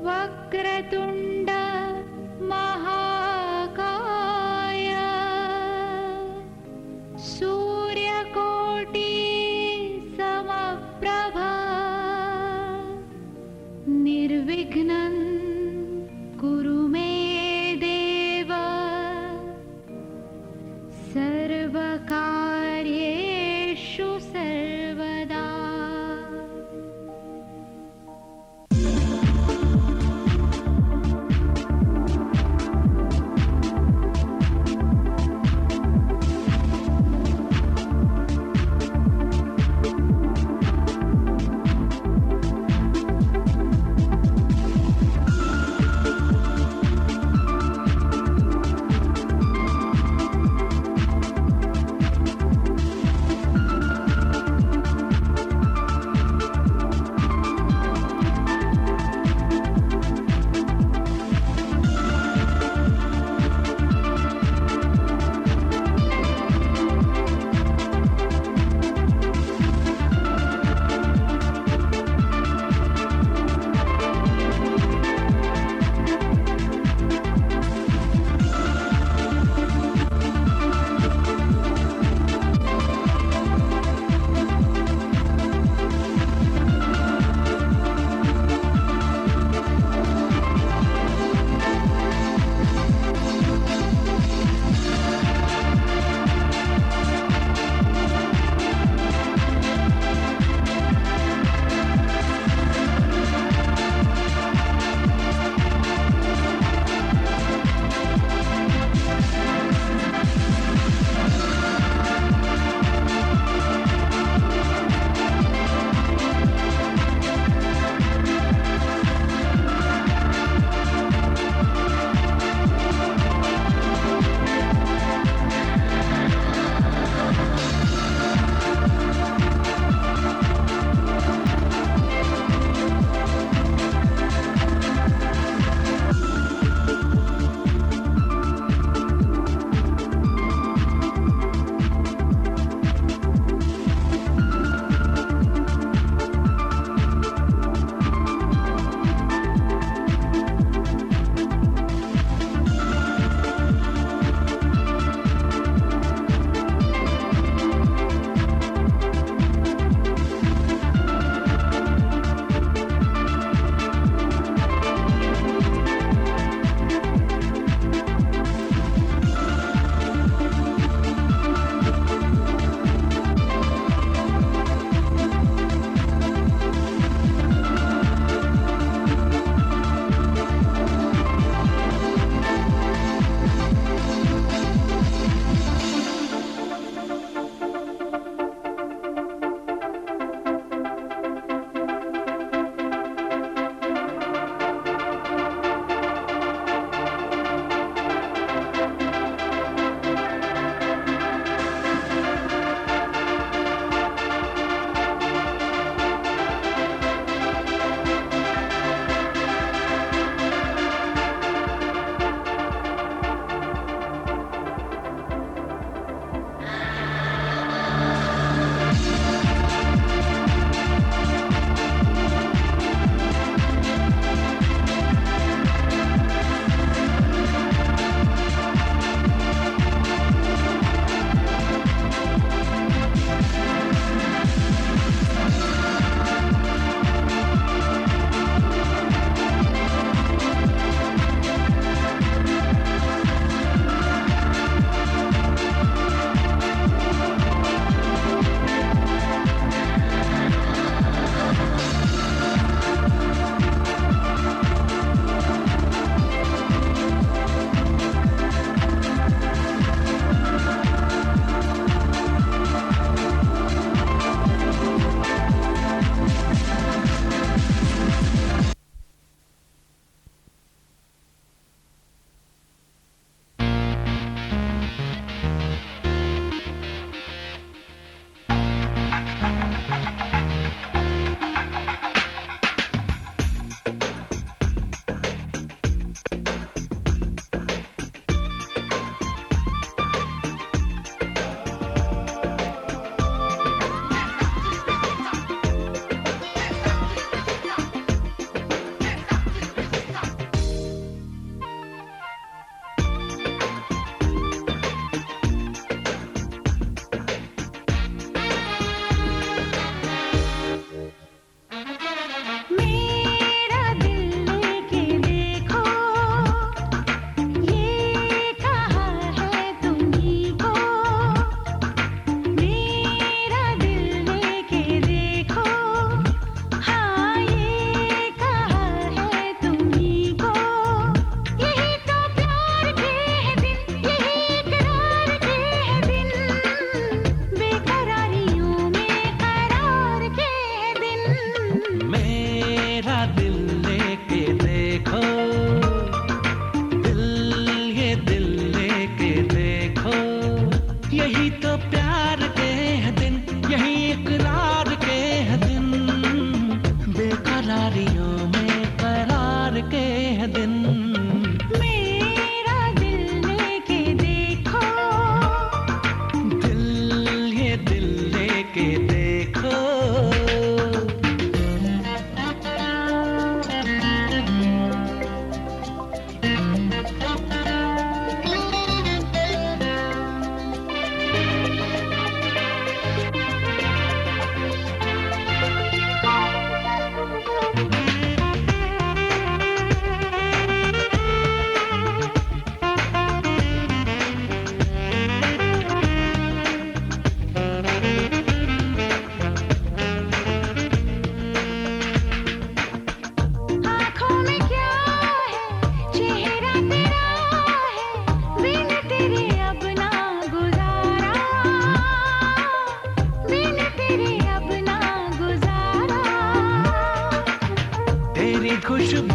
वक्रतुण्ड महाकाय सूर्यकोटि समप्रभा निर्विघ्नं कुरु मे देव सर्वकार्येषु सर्वदा।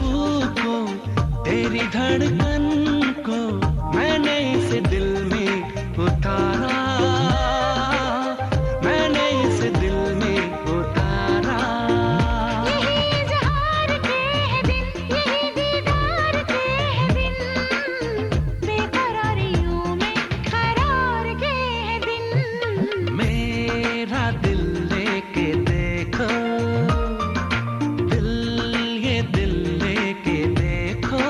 खुशबू को, तेरी धड़कन को मैंने इस दिल में उतारा, मैंने इस दिल में उतारा। यही इज़हार के हैं दिन, यही दीदार के हैं दिन, बेकरारियों में करार के हैं दिन। मेरा दिल लेके देखो, दिल ये दिल लेके देखो।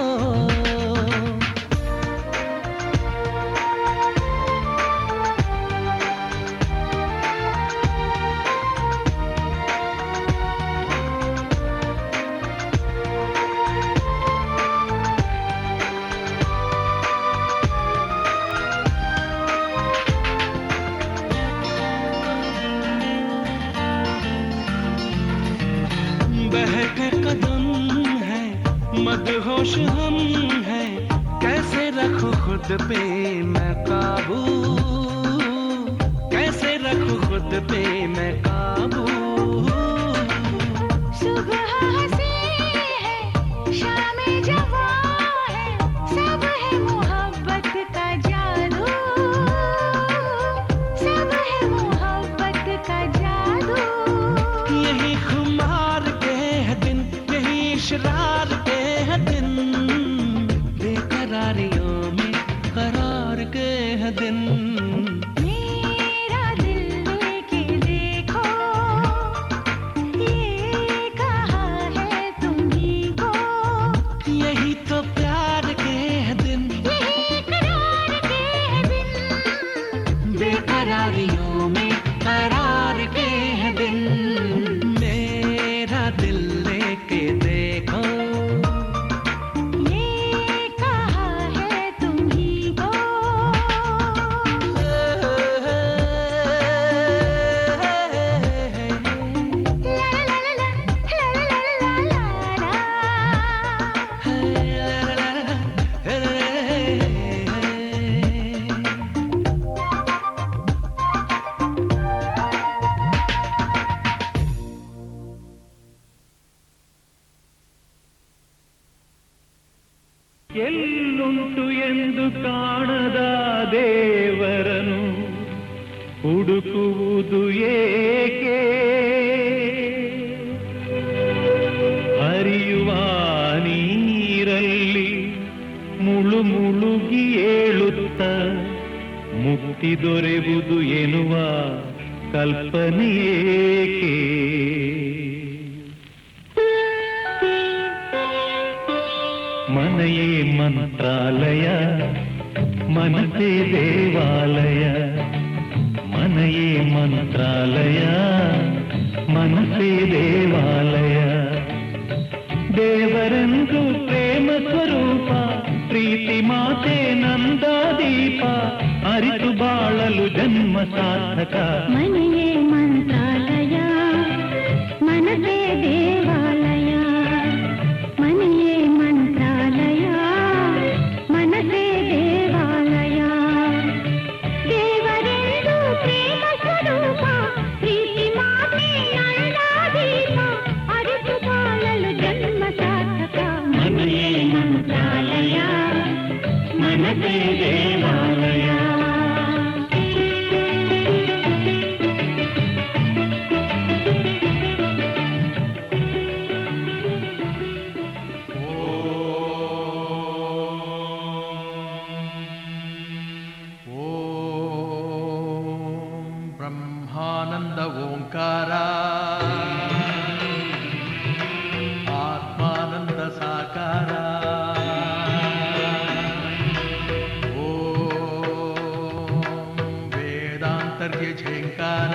बहके कदम है, मदहोश हम हैं, कैसे रखूं खुद पे मैं काबू, कैसे रखूं खुद पे मैं काबू। सुबह हंसी है, शाम जवां है, सब है मोहब्बत का जादू, सब है मोहब्बत का जादू। यही खुमार के है दिन, यही इशरार के है दिन, बेकरारियों में करार के है दिन। मेरा दिल लेके देखो, ये कहा है तुम्ही को, यही तो प्यार के है दिन, यही करार के है दिन, बेकरारियों में करार के है दिन। मेरा दिल लेके देखो, ये कहा है तुम्ही को। ಎಲ್ಲುಂಟು ಎಂದು ಕಾಣದ ದೇವರನು ಹುಡುಕುವುದು ಏಕೆ? ಹರಿಯುವ ನೀರಲ್ಲಿ ಮುಳುಗಿ ಏಳುತ್ತ ಮುಕ್ತಿ ದೊರೆಯುವುದು ಎನ್ನುವ ಕಲ್ಪನೆಯೇಕೆ? ಮನೆಯೇ ಮಂತ್ರಾಲಯ, ಮನಸೇ ದೇವಾಲಯ, ಮನೆಯೇ ಮಂತ್ರಾಲಯ, ಮನಸೇ ದೇವಾಲಯ. ದೇವರೆಂದು ಪ್ರೇಮ ಸ್ವರೂಪ, ಪ್ರೀತಿ ಮಾತೆ ನಂದಾದೀಪ, ಅರಿತು ಬಾಳಲು ಜನ್ಮ ಸಾರ್ಥಕ. ಮನೆಯೇ ಮಂತ್ರಾಲಯ, ಮನಸೇ ದೇವಾಲಯ, ಮನೆಯೇ ಮಂತ್ರಾಲಯ, ಮನಸೇ ದೇವಾಲಯ. ದೇವರೆಂದು ಪ್ರೇಮ ಸ್ವರೂಪ, ಪ್ರೀತಿ ಮಾತೆ ನಂದಾದೀಪ, ಅರಿತು ಬಾಳಲು ಜನ್ಮ ಸಾರ್ಥಕ. ಮನೆಯೇ ಮಂತ್ರಾಲಯ, ಮನಸೇ ದೇವಾಲಯ. ಬ್ರಹ್ಮಾನಂದ ಓಂಕಾರ, ಆತ್ಮಾನಂದ ಸಾಕಾರ. ಓಂ ವೇದಾಂತರ್ಯ ಝೇಂಕಾರ,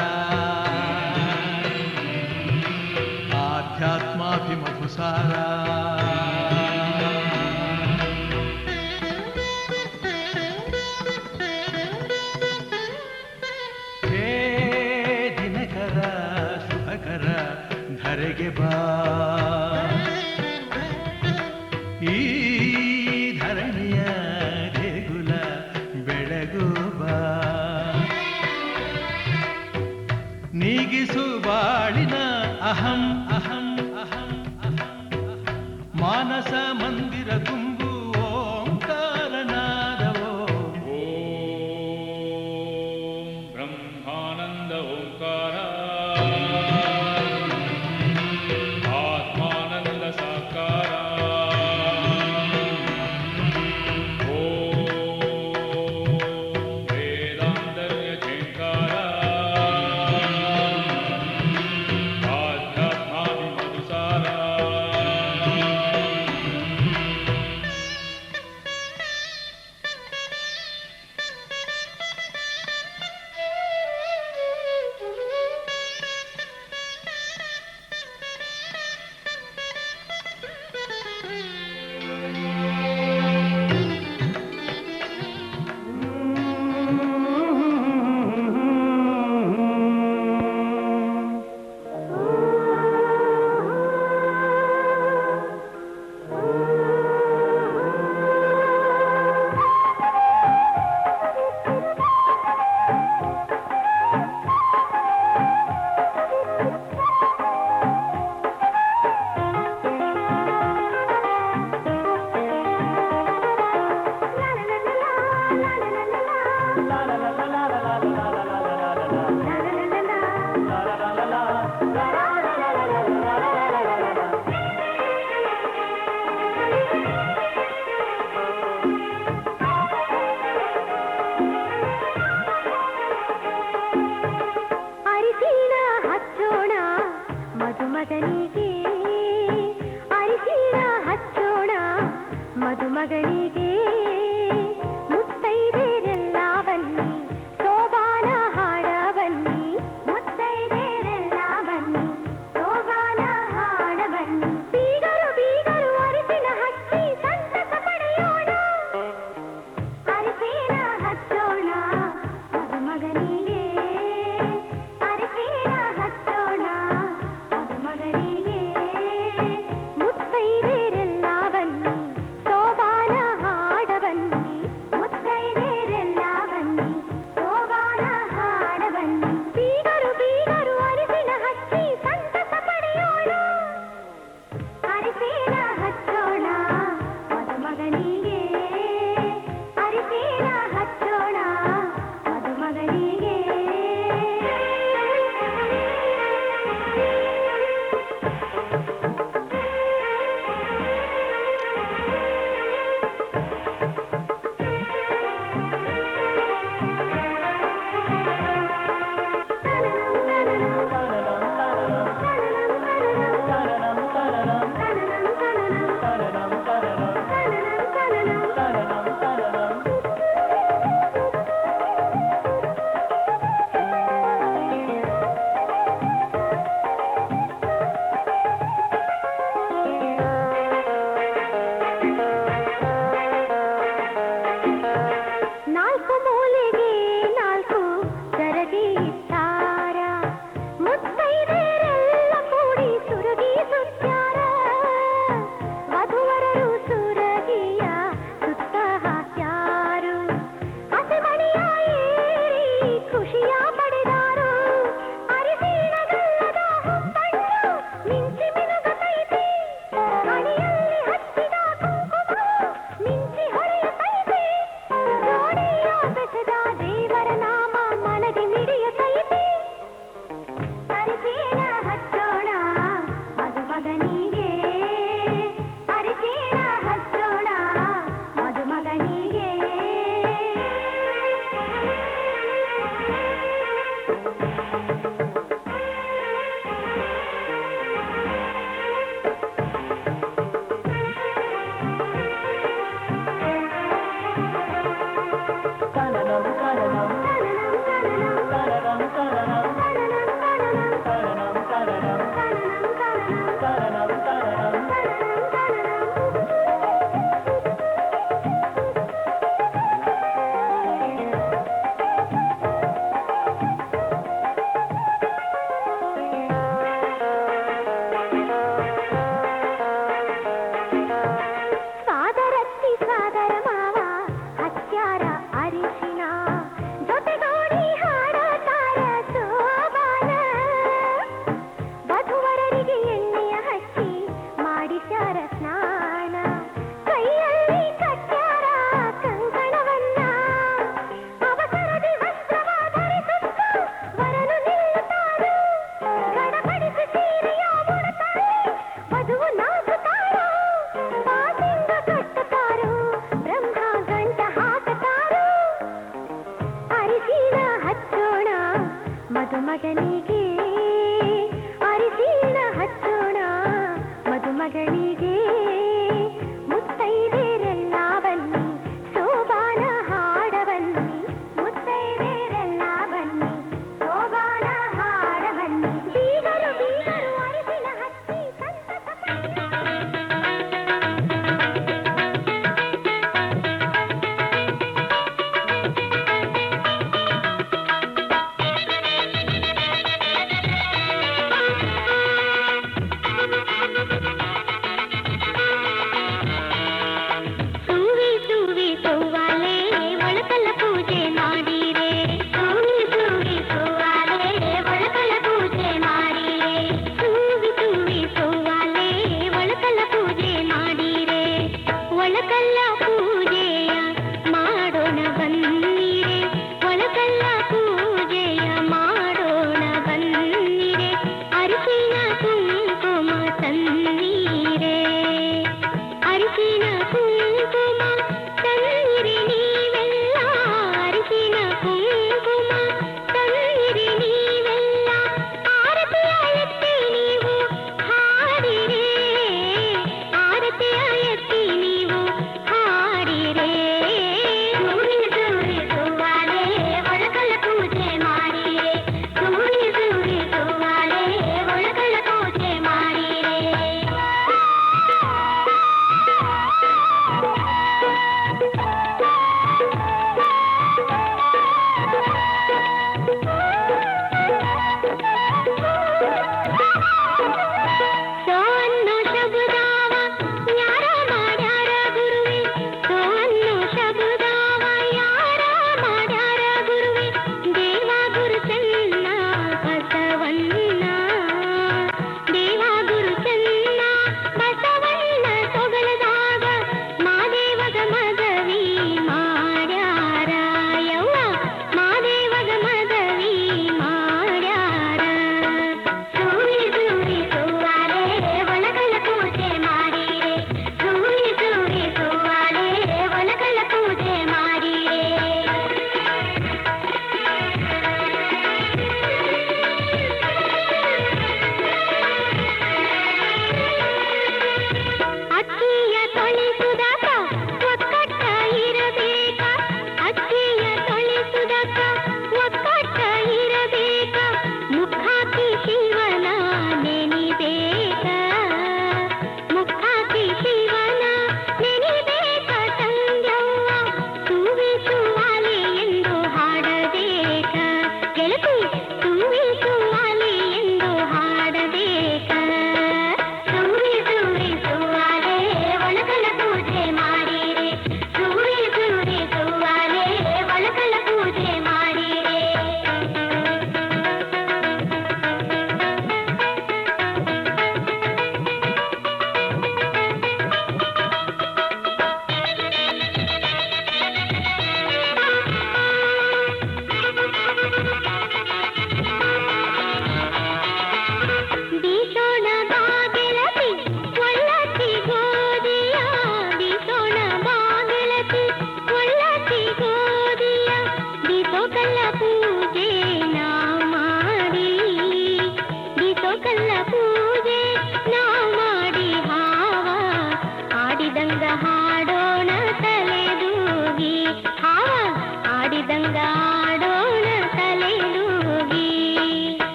ಆಧ್ಯಾತ್ಮಾಭಿಮಧುಸಾರ. ಹೇ ದಿನಕರ ಶುಭಕರ ಧರೆಗೆ ಬಾ, ಈ ಧರಣಿಯ ದೇಗುಲ ಬೆಳಗು ಬಾ. ನೀಗಿಸು ಬಾಳಿನ ಅಹಂ ಅಹಂ ಅಹಂ ಅಹಂ, ಮಾನಸ ಮಂದಿರ ತುಂಬು ಓಂಕಾರನಾದವೋ. ಓಂ ಬ್ರಹ್ಮಾನಂದ ಓಂಕಾರ ಆತ್ಮಾನಂದ ಸಾಕಾರ ವೇದಾಂತರ್ಯ ಝೇಂಕಾರ ಆಧ್ಯಾತ್ಮಾಭಿಮಧುಸಾರ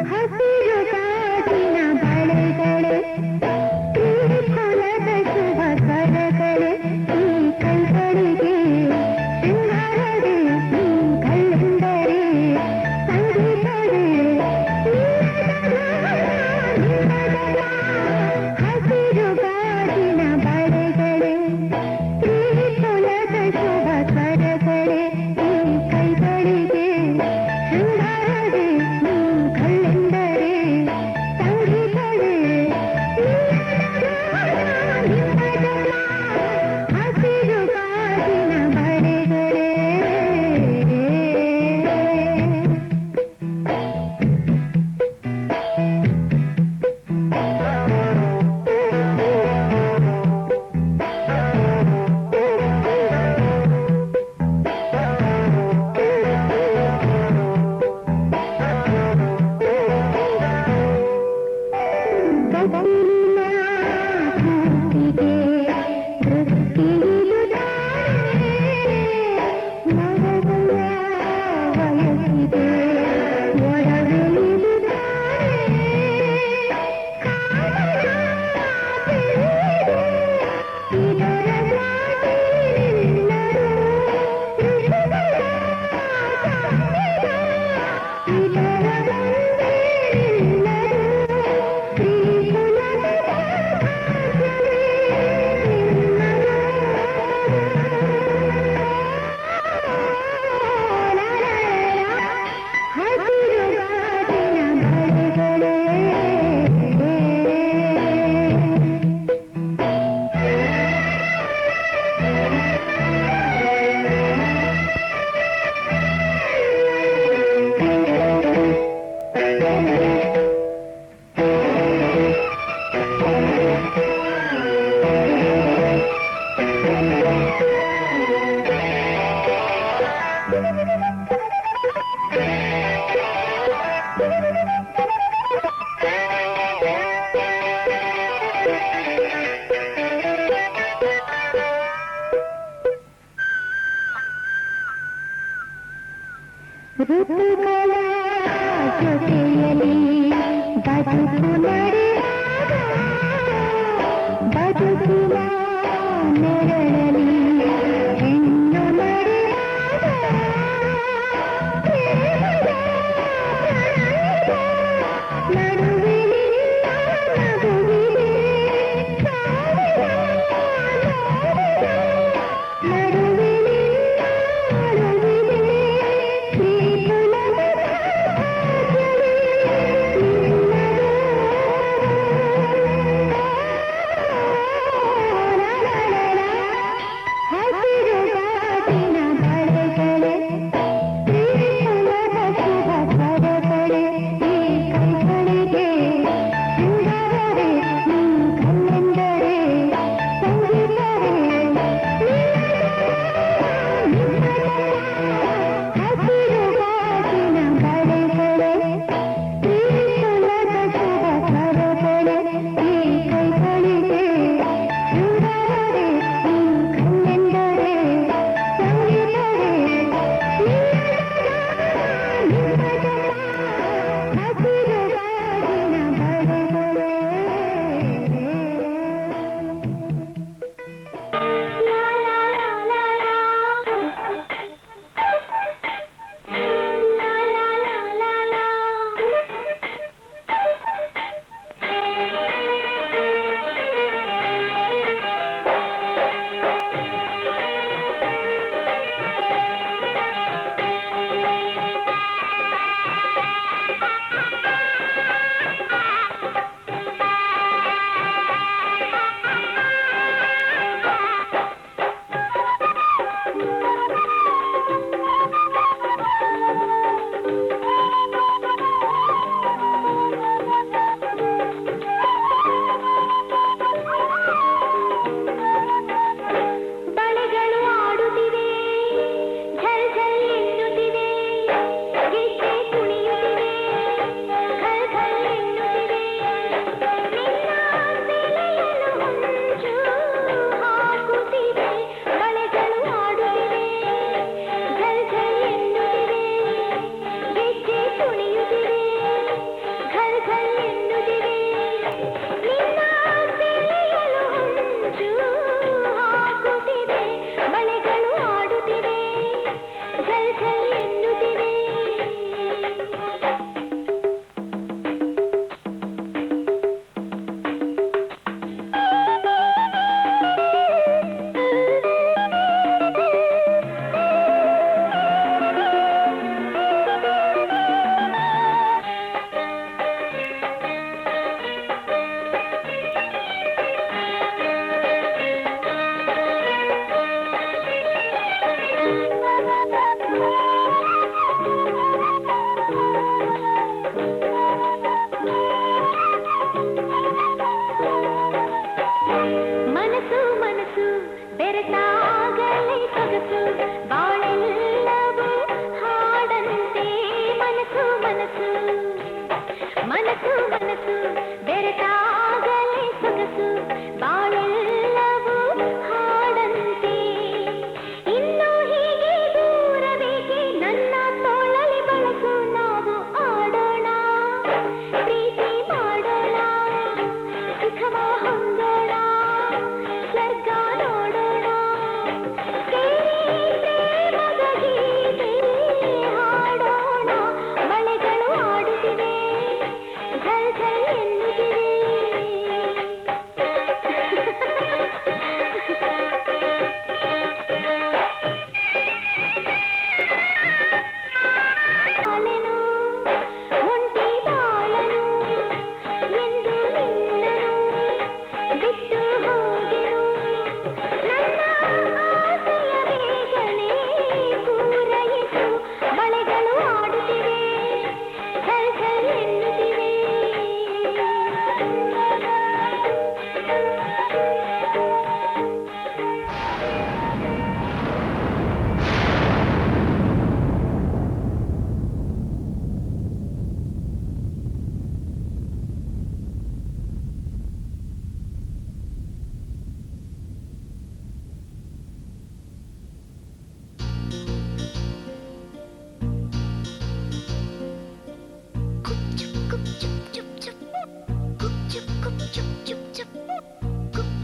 ಹಸಿರು ಕಾಡಿನ ಬಳೆಗಳು ಋತುಗಳ ಜೊತೆಯಲ್ಲಿ ಬದುಕು ನಡೆದಾಗ ಬದುಕಿನ ನೆರಳಲ್ಲಿ ಹೆಣ್ಣು ನಡೆದಾಗ ಪ್ರೇಮದ ನಡುವಿನಿಂದ ನಗುವಿದೆ ಸಾವಿರ ನಡುವಿನಿಂದ ಅಳುವಿದೆ ಮನಸ್ಸು ಮನಸ್ಸು ಬೆರೆತಾಗಲೇ ಸೊಗಸು ಬಾಳೆಲ್ಲವೂ ಹಾಡಂತೆ ಮನಸ್ಸು ಮನಸ್ಸು ಮನಸ್ಸು ಮನಸ್ಸು ಬೆರೆತಾಗಲೇ ಸೊಗಸು ಬಾಳೆಲ್ಲ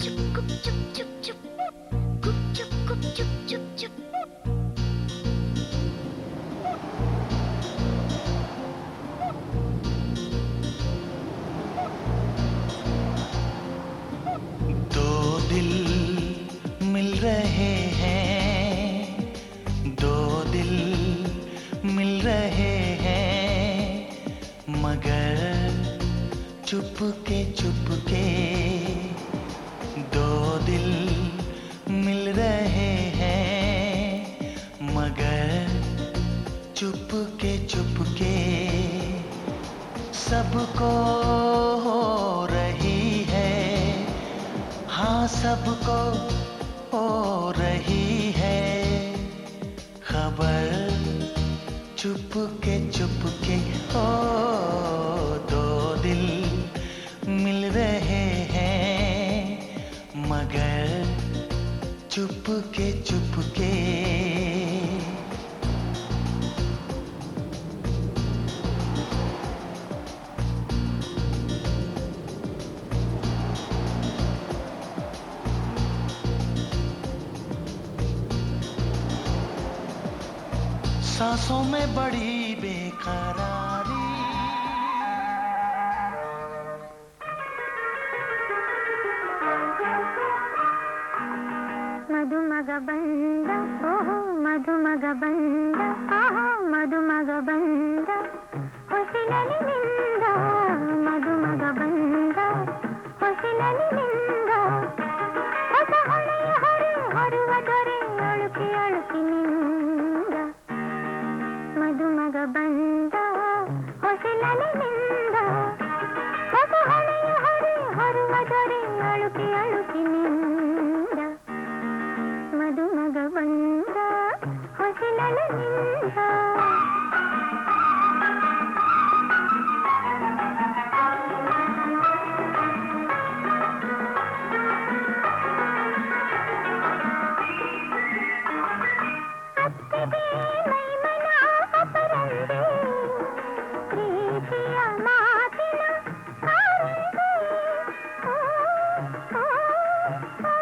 दो दिल मिल रहे हैं, दो दिल मिल रहे हैं, मगर चुपके चुपके। दो दिल मिल रहे हैं, मगर चुपके चुपके। सबको हो रही है, हाँ सबको हो रही है खबर, चुपके चुपके। ओ दो दिल मिल रहे हैं, मगर चुपके चुपके। सांसों में बड़ी बेकरारी, ಮಧುಮಗ ಬಂದ ಓಹೋ ಮಧುಮಗ ಬಂದ ಆಹೋ ಮಧುಮಗ ಬಂದ ಹೊಸಿಲಲಿ ನಿಂದ ಮಧುಮಗ ಬಂದ ಹೊಸಿಲಲಿ ನಿಂದ ಹೊಸ ಹೊಳೆಯ ಹೊರೆ ಹೊರುವ ದೊರೆ ಅಳುಕಿ ಅಳುಕಿ ನಿಂದ ಮಧುಮಗ ಬಂದ ಹೊಸಿಲಲಿ ನಿಂದ ಹೊಸ ಹೊಳೆಯ ಹೊರೆ ಹೊರುವ ದೊರೆ ಅಳುಕಿ ಅಳುಕಿ ನಿಂದ ಮಧುಮಗ ಬಂದ ಹೊಸಿಲಲಿ ನಿಂದ. ಅತ್ತಿಗೆ ಮೈಮನ ಅಪರಂದೆ, ಪ್ರೀತಿಯ ಮಾತಿನ ಕಾರಂದೆ. ಓ, ಓ, ಓ,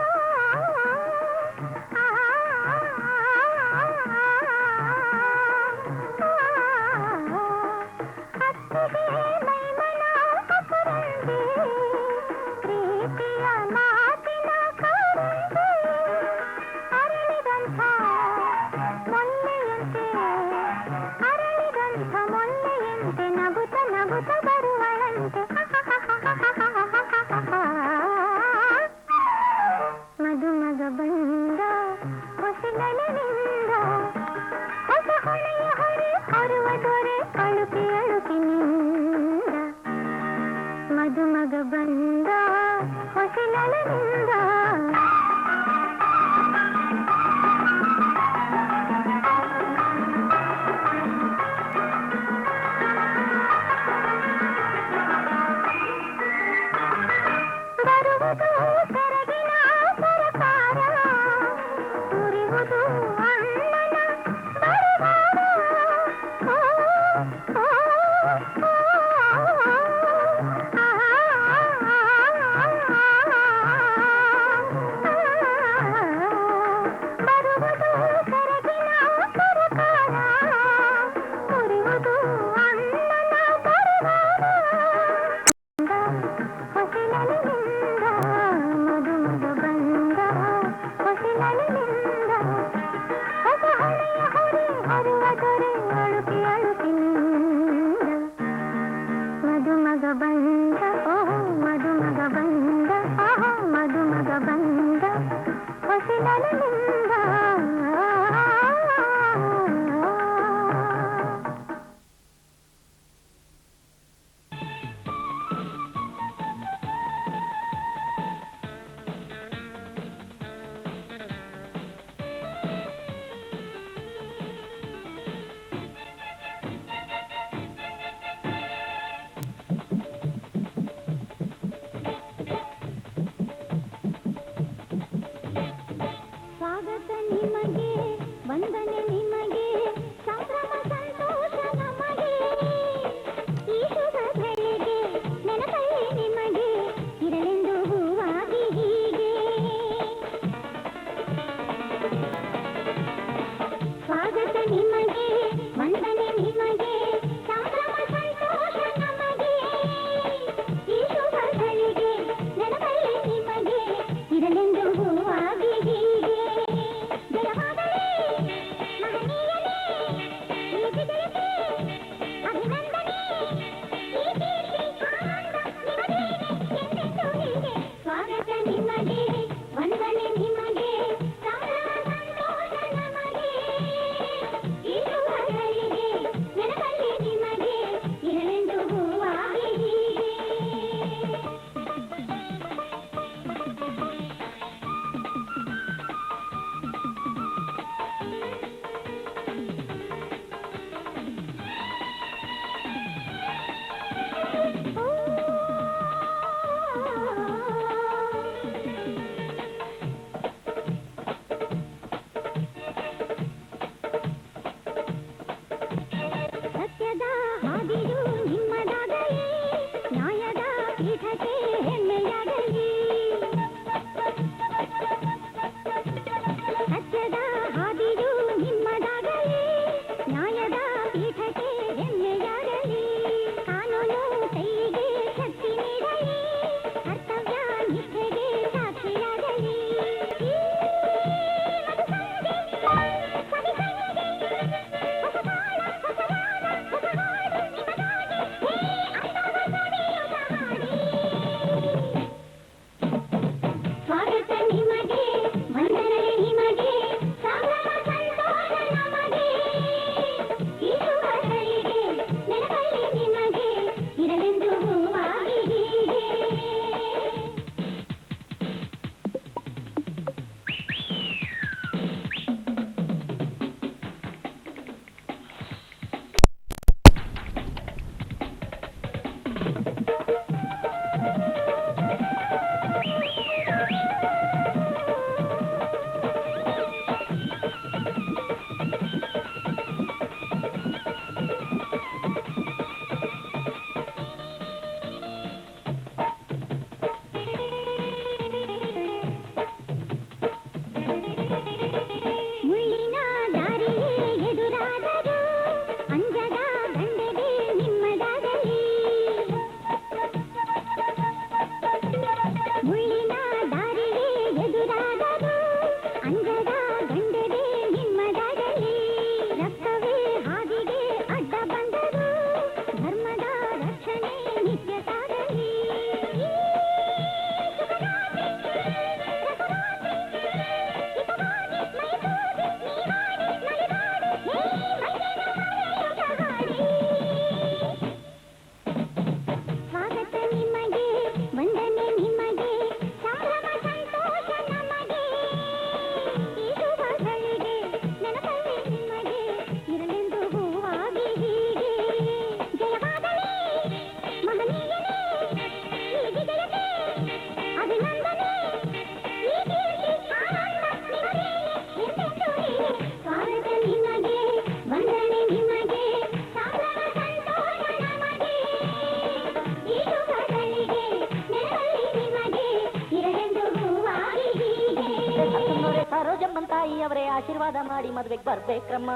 ಸರೋಜಮ್ಮನ್ ತಾಯಿ ಅವರೇ ಆಶೀರ್ವಾದ ಮಾಡಿ ಮದ್ವೆಗೆ ಬರ್ಬೇಕ್ರಮ್ಮ.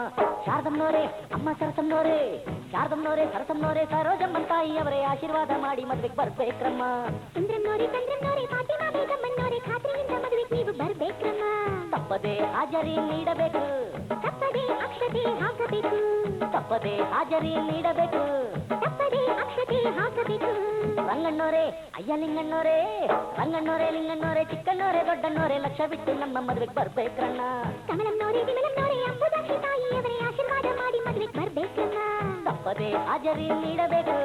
ಶಾರದಮ್ಮನವರೇ, ಅಮ್ಮ ಸರಸಮ್ಮನವರೇ, ಶಾರದಮ್ಮನವರೇ, ಸರಸಮ್ಮನವರೇ, ಸರೋಜಮ್ಮನ್ ತಾಯಿ ಅವರೇ ಆಶೀರ್ವಾದ ಮಾಡಿ ಮದ್ವೆಗೆ ಬರ್ಬೇಕ್ರಮ್ಮ. ಚಂದ್ರನ್ನೋರೆ ಚಂದ್ರನ್ನೋರೆ ಫಾತಿಮಾ ಬೇಗಮ್ಮನ್ನೋರೆ ಖಾತ್ರಿಯಿಂದ ಮದುವೆಗೆ ನೀವು ಬರ್ಬೇಕ್ರಮ್ಮ. ತಪ್ಪದೆ ಹಾಜರಿ ನೀಡಬೇಕು, ತಪ್ಪದೆ ಅಕ್ಷತೆ ಹಾಕಬೇಕು, ತಪ್ಪದೆ ಹಾಜರಿ ನೀಡಬೇಕು. ತಪ್ಪದೆ ಅಕ್ಷತೆ ಹಾಕಬೇಕು. ರಂಗಣ್ಣೋರೇ, ಅಯ್ಯ ಲಿಂಗಣ್ಣೋರೇ, ರಂಗಣ್ಣೋರೇ, ಲಿಂಗಣ್ಣೋರೇ, ಚಿಕ್ಕಣ್ಣೋರೇ, ದೊಡ್ಡಣ್ಣೋರೇ, ಲಕ್ಷ ಬಿಟ್ಟು ನಮ್ಮ ಮದ್ವೆಗೆ ಬರ್ಬೇಕ್ರಣ್ಣ. ಕಮಲಮ್ಮನೋರೆ ವಿಮಲಮ್ಮನೋರೆ ಅಂಬುದಾಕ್ಷಿ ತಾಯಿ ಅವರೇ ಆಶೀರ್ವಾದ ಮಾಡಿ ಮದುವೆಗೆ ಬರ್ಬೇಕ್ರಮ್ಮ. ತಪ್ಪದೆ ಹಾಜರಿ ನೀಡಬೇಕು,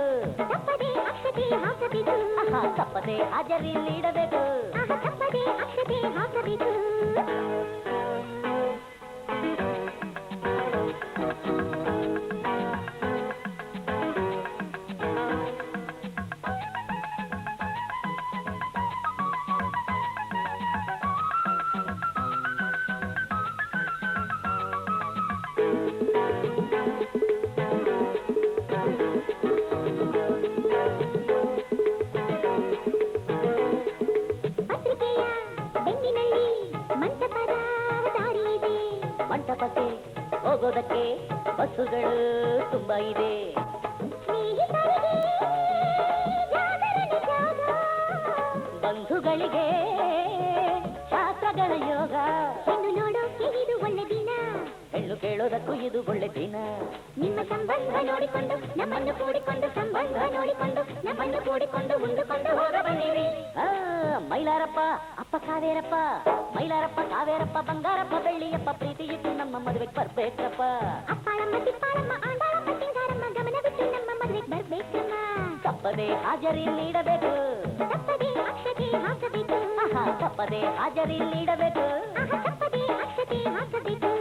ತಪ್ಪದೆ ಅಕ್ಷತೆ ಹಾಕಬೇಕು, ಆಹಾ, ತಪ್ಪದೆ ಹಾಜರಿ ನೀಡಬೇಕು. ಆಹಾ, ತಪ್ಪದೆ ಅಕ್ಷತೆ ಹಾಕಬೇಕು. ಪತ್ರಿಕೆಯ ಬೆನ್ನಿನಲ್ಲಿ ಮಂಟಪದ ದಾರಿ ಇದೆ. ಮಂಟಪಕ್ಕೆ ಹೋಗೋದಕ್ಕೆ ಬಸ್ಸುಗಳು ತುಂಬಾ ಇದೆ. ಸ್ನೇಹಿತರಿಗೆ ಜಾಗರಣೆ ಜಾಗ, ಬಂಧುಗಳಿಗೆ ಶಾಸ್ತ್ರಗಳ ಯೋಗ. ಹೆಣ್ಣು ನೋಡೋಕೆ ಇದು ಒಳ್ಳೆ ದಿನ. ಹೆಣ್ಣು ಕೇಳೋದಕ್ಕೂ ಇದು ಒಳ್ಳೆ ದಿನ. ನಿಮ್ಮ ಸಂಬಂಧ ನೋಡಿಕೊಂಡು ನಮ್ಮನ್ನು ಕೂಡಿಕೊಂಡು, ಸಂಬಂಧ ನೋಡಿಕೊಂಡು ನಮ್ಮನ್ನು ಕೂಡಿಕೊಂಡು ಮುಂದುಕೊಂಡು ಹೋಗ ಬನ್ನಿರಿ. ಆ, ಮೈಲಾರಪ್ಪ, ಅಪ್ಪ ಕಾವೇರಪ್ಪ, ಮೈಲಾರಪ್ಪ, ಕಾವೇರಪ್ಪ, ಬಂಗಾರಪ್ಪ, ಬೆಳ್ಳಿಯಪ್ಪ, ಪ್ರೀತಿ ಇಟ್ಟು ನಮ್ಮ ಮದುವೆಗೆ ಬರ್ಬೇಕ್ರಪ್ಪ. ಅಪ್ಪಾಳಮ್ಮ, ತಿಪ್ಪಾಳಮ್ಮ, ಆಂಡಾಳಮ್ಮ, ಸಿಂಗಾರಮ್ಮ, ಗಮನ ಬಿಟ್ಟು ನಮ್ಮ ಮದುವೆಗೆ ಬರ್ಬೇಕಮ್ಮ. ತಪ್ಪದೆ ಹಾಜರಿ ನೀಡಬೇಕು, ತಪ್ಪದೆ ಅಕ್ಷತೆ ಹಾಕಬೇಕು, ಆಹಾ, ತಪ್ಪದೆ ಹಾಜರಿ ನೀಡಬೇಕು. ಆಹಾ, ತಪ್ಪದೆ ಅಕ್ಷತೆ ಹಾಕಬೇಕು.